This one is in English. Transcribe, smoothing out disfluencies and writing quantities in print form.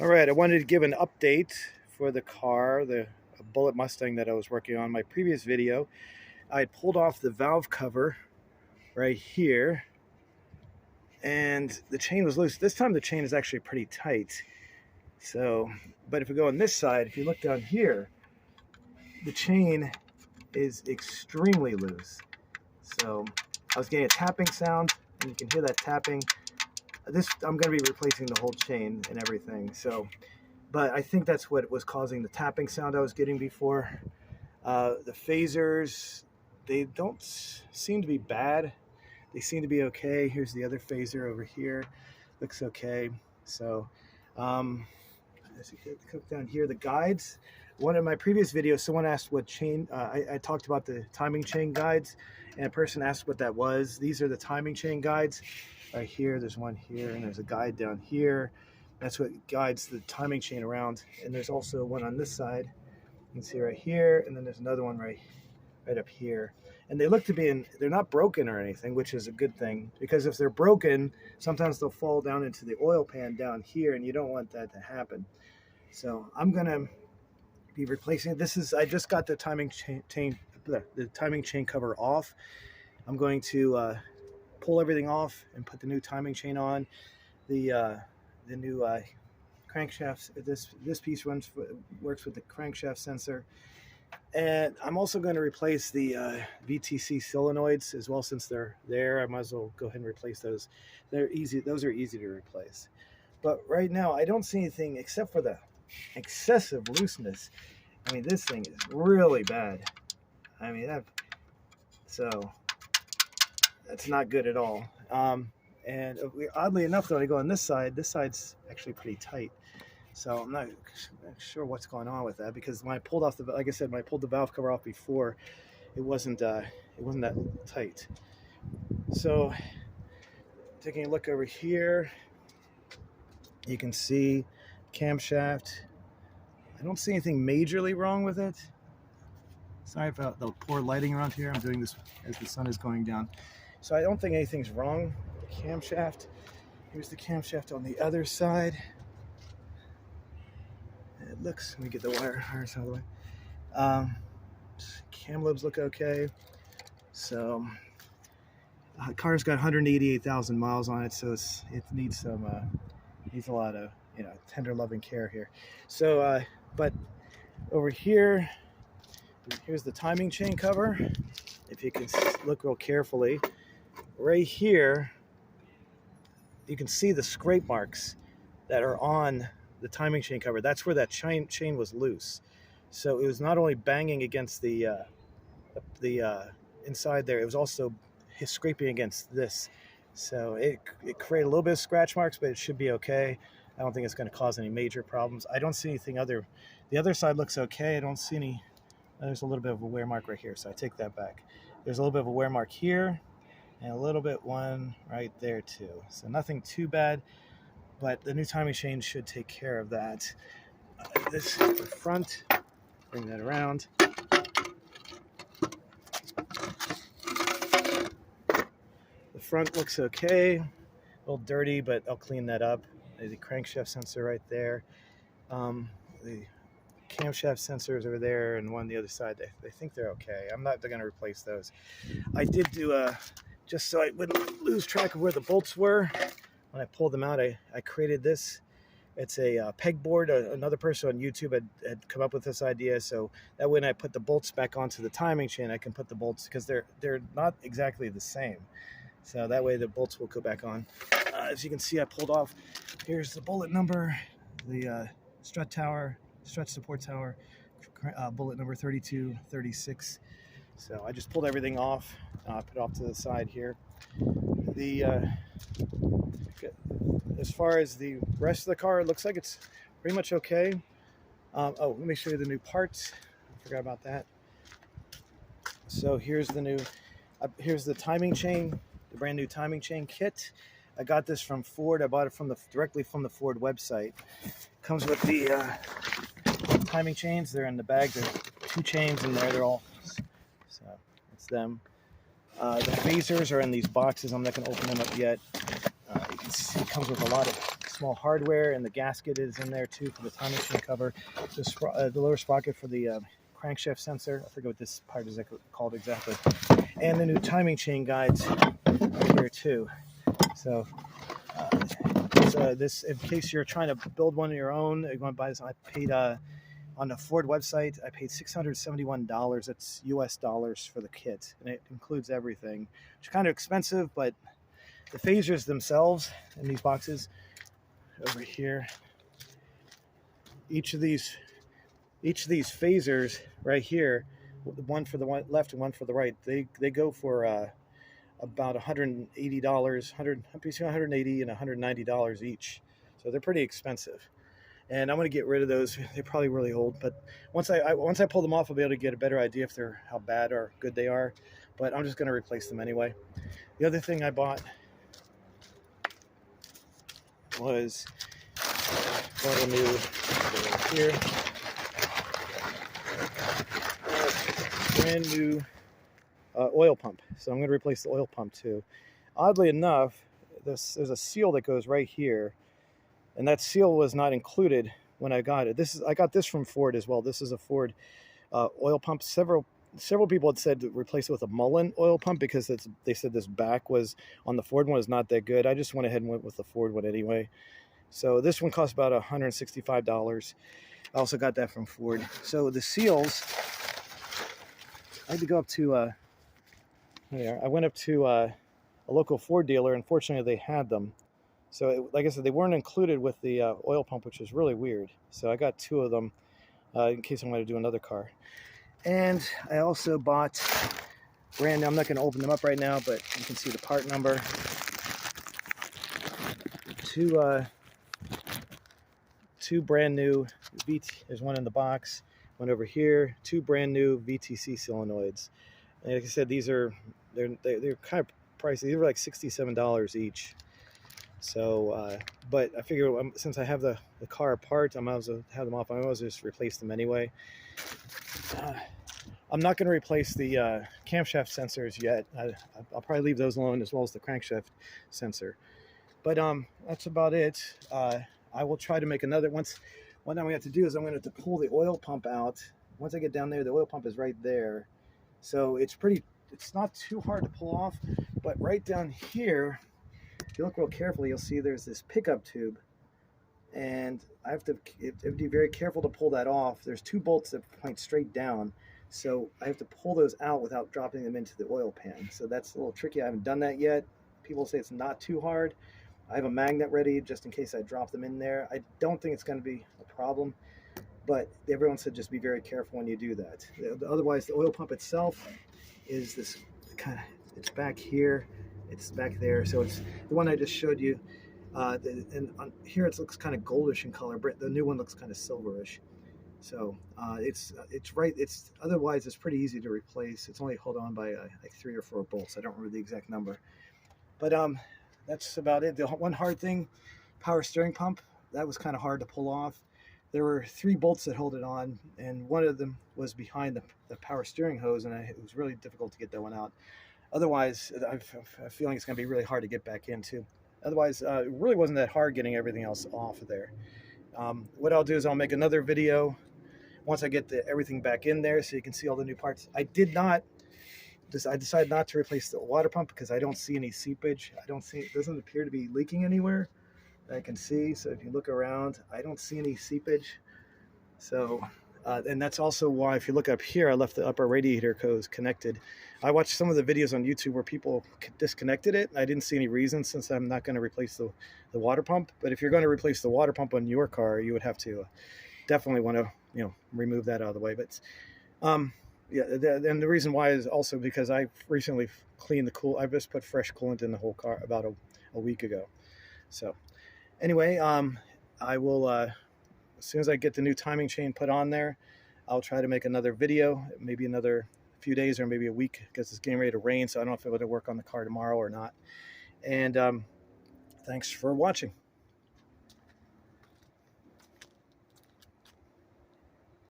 All right, I wanted to give an update for the car, the Bullitt Mustang that I was working on. My previous video, I had pulled off the valve cover right here, and the chain was loose. This time the chain is actually pretty tight. So, but if we go on this side, if you look down here, the chain is extremely loose. So I was getting a tapping sound, and you can hear that tapping. I'm going to be replacing the whole chain and everything. So, but I think that's what was causing the tapping sound I was getting before. The phasers, they don't seem to be bad. They seem to be okay. Here's the other phaser over here. Looks okay. So, as you click down here, the guides. One of my previous videos, someone asked what chain, I talked about the timing chain guides, and a person asked what that was. These are the timing chain guides. Right here, there's one here, and there's a guide down here. That's what guides the timing chain around. And there's also one on this side. You can see right here, and then there's another one right up here. And they look to be they're not broken or anything, which is a good thing, because if they're broken, sometimes they'll fall down into the oil pan down here, and you don't want that to happen. So I'm gonna be replacing. I just got the timing chain cover off. I'm going to pull everything off and put the new timing chain on. The new crankshafts. This piece works with the crankshaft sensor, and I'm also going to replace the VTC solenoids as well. Since they're there, I might as well go ahead and replace those. They're easy. Those are easy to replace. But right now, I don't see anything except for the excessive looseness. I mean, this thing is really bad. I mean, so that's not good at all. And oddly enough, though, I go on this side's actually pretty tight. So I'm not sure what's going on with that, because when I pulled off like I said, when I pulled the valve cover off before, it wasn't that tight. So taking a look over here, you can see camshaft. I don't see anything majorly wrong with it. Sorry about the poor lighting around here. I'm doing this as the sun is going down. So I don't think anything's wrong with the camshaft. Here's the camshaft on the other side. It looks, let me get the wires out of the way. Cam lobes look okay. So the car's got 188,000 miles on it, so it needs needs a lot of tender loving care here. So but over here, here's the timing chain cover. If you can look real carefully, right here, you can see the scrape marks that are on the timing chain cover. That's where that chain was loose. So it was not only banging against the inside there, it was also scraping against this. So it created a little bit of scratch marks, but it should be okay. I don't think it's going to cause any major problems. I don't see anything other. The other side looks okay. I don't see any. There's a little bit of a wear mark right here, so I take that back. There's a little bit of a wear mark here, and a little bit one right there too. So nothing too bad, but the new timing chain should take care of that. This the front, bring that around. The front looks okay, a little dirty, but I'll clean that up. There's the crankshaft sensor right there. The camshaft sensors over there, and one on the other side. They think they're okay. I'm not going to replace those. I did do just so I wouldn't lose track of where the bolts were. When I pulled them out, I created this. It's a pegboard. Another person on YouTube had come up with this idea, so that when I put the bolts back onto the timing chain, I can put the bolts, because they're not exactly the same. So that way the bolts will go back on. As you can see, I pulled off. Here's the Bullitt number, the strut support tower, Bullitt number 3236. So I just pulled everything off, put it off to the side here. As far as the rest of the car, it looks like it's pretty much okay. Let me show you the new parts. I forgot about that. So here's the timing chain, the brand new timing chain kit. I got this from Ford. I bought it directly from the Ford website. Comes with the timing chains. They're in the bag. There's 2 chains in there. They're all, so it's them. The phasers are in these boxes. I'm not going to open them up yet. You can see it comes with a lot of small hardware, and the gasket is in there too for the time machine cover. The lower sprocket for the crankshaft sensor. I forget what this part is called exactly. And the new timing chain guides right here too. So this, in case you're trying to build one of your own, you want to buy this. I paid on the Ford website, I paid $671. That's US dollars for the kit, and it includes everything. It's kind of expensive, but the phasers themselves in these boxes over here, each of these phasers right here, one for the left and one for the right, they go for about $180, between $180 and $190 each. So they're pretty expensive. And I'm going to get rid of those. They're probably really old, but once I pull them off, I'll be able to get a better idea if they're how bad or good they are. But I'm just going to replace them anyway. The other thing I bought was a new here, brand new oil pump. So I'm going to replace the oil pump too. Oddly enough, there's a seal that goes right here. And that seal was not included when I got it. I got this from Ford as well. This is a Ford oil pump. Several people had said to replace it with a Mullen oil pump because they said this back was on the Ford one is not that good. I just went ahead and went with the Ford one anyway. So this one cost about $165. I also got that from Ford. So the seals, I had to go up to I went up to a local Ford dealer. Unfortunately, they had them. So, like I said, they weren't included with the oil pump, which is really weird. So I got 2 of them in case I'm going to do another car. And I also bought brand new, I'm not going to open them up right now, but you can see the part number. 2 brand new there's one in the box, one over here, 2 brand new VTC solenoids. And like I said, they're kind of pricey. These were like $67 each. So, but I figure since I have the car apart, I might as well have them off. I might as well just replace them anyway. I'm not going to replace the camshaft sensors yet. I'll probably leave those alone as well as the crankshaft sensor. But that's about it. I will try to make another. What I'm going to have to do is I'm going to have to pull the oil pump out. Once I get down there, the oil pump is right there. So it's not too hard to pull off. But right down here, if you look real carefully, you'll see there's this pickup tube, and I have to be very careful to pull that off. There's 2 bolts that point straight down, so I have to pull those out without dropping them into the oil pan. So that's a little tricky. I haven't done that yet. People say it's not too hard. I have a magnet ready just in case I drop them in there. I don't think it's going to be a problem, but everyone said just be very careful when you do that. Otherwise, the oil pump itself is this it's back here. It's back there, so it's the one I just showed you. And on here it looks kind of goldish in color. The new one looks kind of silverish. So it's right. Otherwise it's pretty easy to replace. It's only held on by like 3 or 4 bolts. I don't remember the exact number, but that's about it. The one hard thing, power steering pump, that was kind of hard to pull off. There were 3 bolts that hold it on, and one of them was behind the power steering hose, and it was really difficult to get that one out. Otherwise, I have a feeling it's going to be really hard to get back into. Otherwise, it really wasn't that hard getting everything else off of there. What I'll do is I'll make another video once I get everything back in there so you can see all the new parts. I decided not to replace the water pump because I don't see any seepage. It doesn't appear to be leaking anywhere that I can see. So if you look around, I don't see any seepage. So, and that's also why, if you look up here, I left the upper radiator hose connected. I watched some of the videos on YouTube where people disconnected it. I didn't see any reason, since I'm not going to replace the water pump. But if you're going to replace the water pump on your car, you would have to definitely want to remove that out of the way. But yeah, and the reason why is also because I recently cleaned I just put fresh coolant in the whole car about a week ago. So anyway, I will as soon as I get the new timing chain put on there, I'll try to make another video, maybe another few days or maybe a week, because it's getting ready to rain, so I don't know if I'm going to work on the car tomorrow or not. And thanks for watching.